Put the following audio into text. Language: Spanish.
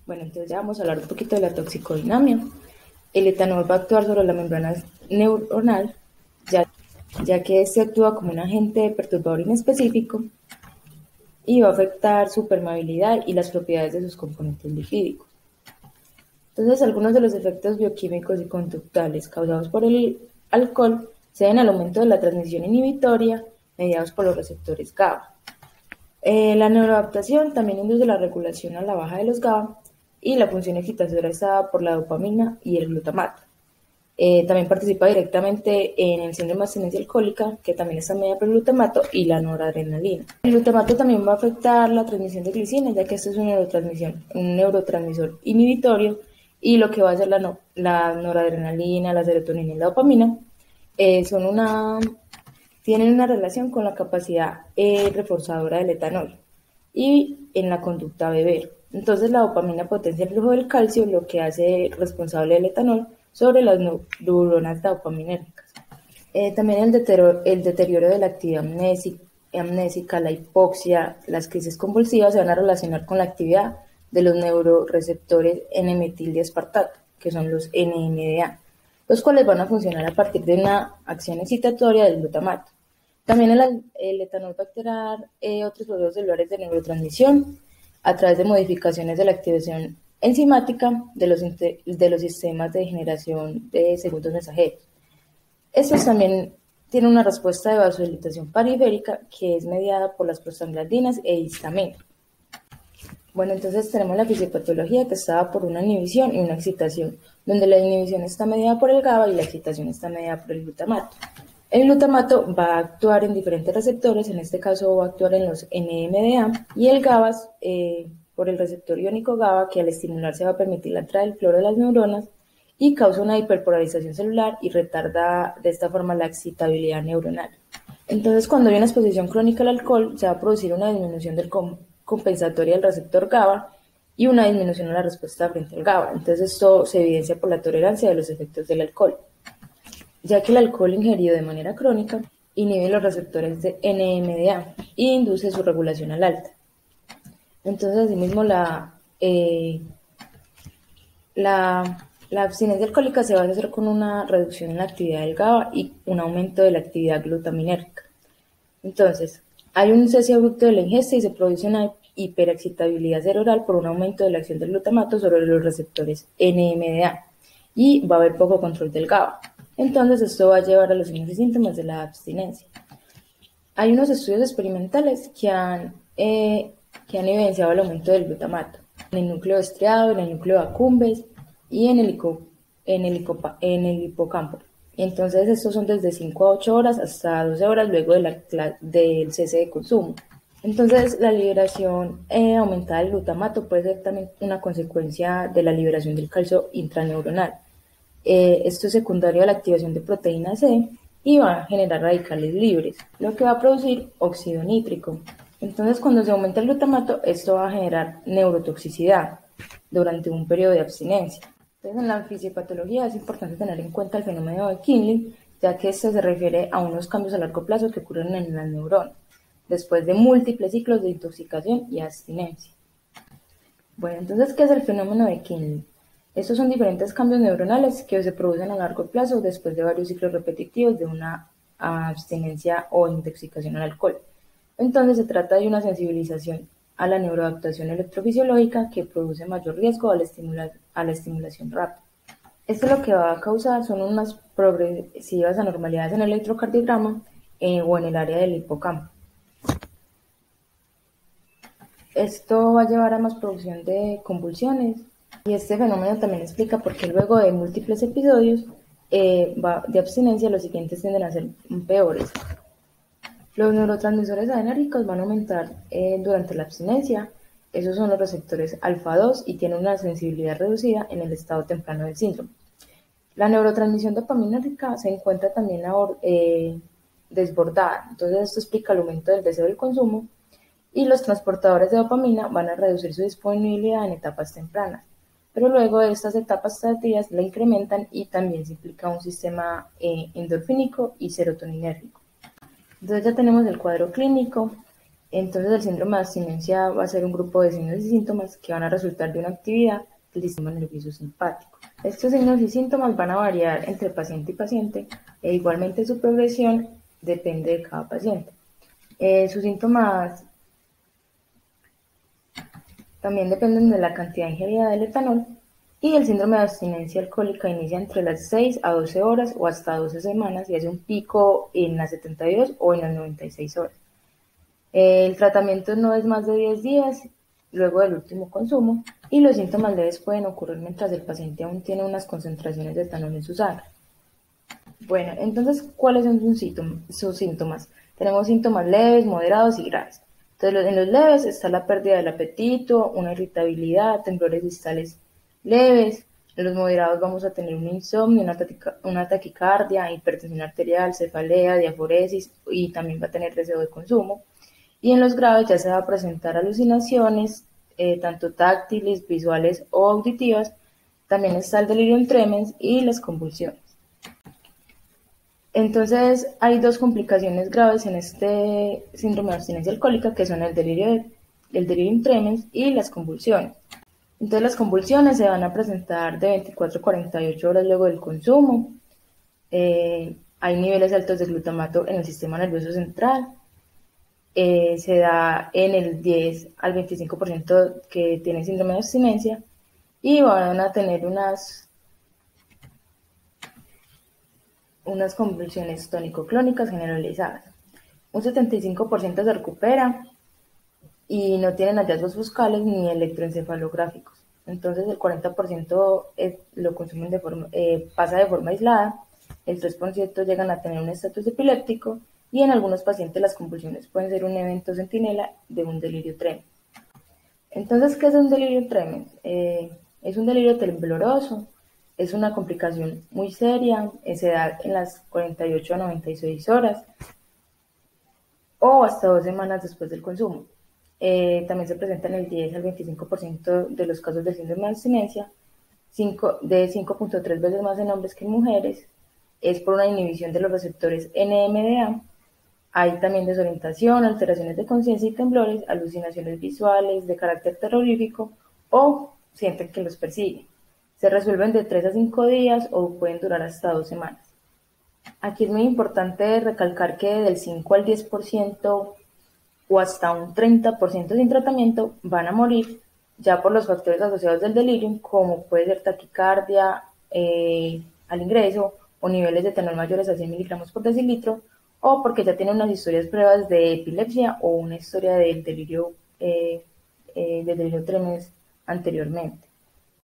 Bueno, entonces ya vamos a hablar un poquito de la toxicodinamia. El etanol va a actuar sobre la membrana neuronal, ya, ya que este actúa como un agente perturbador inespecífico y va a afectar su permeabilidad y las propiedades de sus componentes lipídicos. Entonces, algunos de los efectos bioquímicos y conductuales causados por el alcohol se deben al aumento de la transmisión inhibitoria mediados por los receptores GABA. La neuroadaptación también induce la regulación a la baja de los GABA y la función excitatoria está dada por la dopamina y el glutamato. También participa directamente en el síndrome de abstinencia alcohólica, que también está medida por el glutamato y la noradrenalina. El glutamato también va a afectar la transmisión de glicina, ya que esto es un neurotransmisor inhibitorio, y lo que va a hacer la noradrenalina, la serotonina y la dopamina tienen una relación con la capacidad reforzadora del etanol y en la conducta a beber. Entonces la dopamina potencia el flujo del calcio, lo que hace responsable del etanol sobre las neuronas dopaminérgicas. También el deterioro de la actividad amnésica, la hipoxia, las crisis convulsivas se van a relacionar con la actividad de los neuroreceptores N-metildiaspartato, que son los NMDA, los cuales van a funcionar a partir de una acción excitatoria del glutamato. También el etanol va a alterar otros procesos celulares de neurotransmisión a través de modificaciones de la activación enzimática de los sistemas de generación de segundos mensajeros. Estos también tienen una respuesta de vasodilatación periférica que es mediada por las prostaglandinas e histamina. Bueno, entonces tenemos la fisiopatología que está dada por una inhibición y una excitación, donde la inhibición está mediada por el GABA y la excitación está mediada por el glutamato. El glutamato va a actuar en diferentes receptores, en este caso va a actuar en los NMDA, y el GABA por el receptor iónico GABA, que al estimularse va a permitir la entrada del cloro de las neuronas y causa una hiperpolarización celular y retarda de esta forma la excitabilidad neuronal. Entonces, cuando hay una exposición crónica al alcohol, se va a producir una disminución del compensatoria del receptor GABA y una disminución en la respuesta frente al GABA. Entonces, esto se evidencia por la tolerancia de los efectos del alcohol, ya que el alcohol ingerido de manera crónica inhibe los receptores de NMDA e induce su regulación al alta. Entonces, asimismo, la abstinencia alcohólica se va a hacer con una reducción en la actividad del GABA y un aumento de la actividad glutaminérgica. Entonces, hay un cese abrupto de la ingesta y se produce una hiperexcitabilidad cerebral por un aumento de la acción del glutamato sobre los receptores NMDA y va a haber poco control del GABA. Entonces, esto va a llevar a los signos y síntomas de la abstinencia. Hay unos estudios experimentales que han evidenciado el aumento del glutamato en el núcleo estriado, en el núcleo accumbens y en el hipocampo. Entonces, estos son desde 5 a 8 horas hasta 12 horas luego del cese de consumo. Entonces, la liberación aumentada del glutamato puede ser también una consecuencia de la liberación del calcio intraneuronal. Esto es secundario a la activación de proteína C y va a generar radicales libres, lo que va a producir óxido nítrico. Entonces, cuando se aumenta el glutamato, esto va a generar neurotoxicidad durante un periodo de abstinencia. Entonces, en la fisiopatología es importante tener en cuenta el fenómeno de Kinley, ya que este se refiere a unos cambios a largo plazo que ocurren en las neuronas, después de múltiples ciclos de intoxicación y abstinencia. Bueno, entonces, ¿qué es el fenómeno de Kinley? Estos son diferentes cambios neuronales que se producen a largo plazo después de varios ciclos repetitivos de una abstinencia o intoxicación al alcohol. Entonces, se trata de una sensibilización a la neuroadaptación electrofisiológica que produce mayor riesgo a la estimulación rápida. Esto lo que va a causar son unas progresivas anormalidades en el electrocardiograma o en el área del hipocampo. Esto va a llevar a más producción de convulsiones y este fenómeno también explica por qué luego de múltiples episodios de abstinencia los siguientes tienden a ser peores. Los neurotransmisores adrenérgicos van a aumentar durante la abstinencia. Esos son los receptores alfa-2 y tienen una sensibilidad reducida en el estado temprano del síndrome. La neurotransmisión dopaminérgica se encuentra también desbordada, entonces esto explica el aumento del deseo del consumo y los transportadores de dopamina van a reducir su disponibilidad en etapas tempranas, pero luego de estas etapas tardías la incrementan y también se implica un sistema endorfínico y serotoninérgico. Entonces ya tenemos el cuadro clínico Entonces el síndrome de abstinencia va a ser un grupo de signos y síntomas que van a resultar de una actividad del sistema nervioso simpático. Estos signos y síntomas van a variar entre paciente y paciente e igualmente su progresión depende de cada paciente. Sus síntomas también dependen de la cantidad ingerida del etanol y el síndrome de abstinencia alcohólica inicia entre las 6 a 12 horas o hasta 12 semanas y hace un pico en las 72 o en las 96 horas. El tratamiento no es más de 10 días luego del último consumo y los síntomas leves pueden ocurrir mientras el paciente aún tiene unas concentraciones de etanol en su sangre. Bueno, entonces, ¿cuáles son sus síntomas? Tenemos síntomas leves, moderados y graves. Entonces, en los leves está la pérdida del apetito, una irritabilidad, temblores distales leves. En los moderados vamos a tener un insomnio, una taquicardia, hipertensión arterial, cefalea, diaforesis y también va a tener deseo de consumo. Y en los graves ya se va a presentar alucinaciones, tanto táctiles, visuales o auditivas. También está el delirium tremens y las convulsiones. Entonces, hay dos complicaciones graves en este síndrome de abstinencia alcohólica, que son el delirium tremens y las convulsiones. Entonces, las convulsiones se van a presentar de 24 a 48 horas luego del consumo. Hay niveles altos de glutamato en el sistema nervioso central. Se da en el 10 al 25% que tienen síndrome de abstinencia y van a tener unas convulsiones tónico-clónicas generalizadas. Un 75% se recupera y no tienen hallazgos focales ni electroencefalográficos. Entonces el 40% lo consumen pasa de forma aislada, el 3% llegan a tener un estatus epiléptico y en algunos pacientes las convulsiones pueden ser un evento centinela de un delirio tremens. Entonces, ¿qué es un delirio tremens? Es un delirio tembloroso, es una complicación muy seria, se da en las 48 a 96 horas o hasta 2 semanas después del consumo. También se presenta en el 10 al 25% de los casos de síndrome de abstinencia, de 5.3 veces más en hombres que en mujeres. Es por una inhibición de los receptores NMDA. Hay también desorientación, alteraciones de conciencia y temblores, alucinaciones visuales de carácter terrorífico o sienten que los persiguen. Se resuelven de 3 a 5 días o pueden durar hasta 2 semanas. Aquí es muy importante recalcar que del 5 al 10% o hasta un 30% sin tratamiento van a morir ya por los factores asociados del delirium, como puede ser taquicardia al ingreso o niveles de etanol mayores a 100 miligramos por decilitro, o porque ya tienen unas historias pruebas de epilepsia o una historia del delirium tremens anteriormente.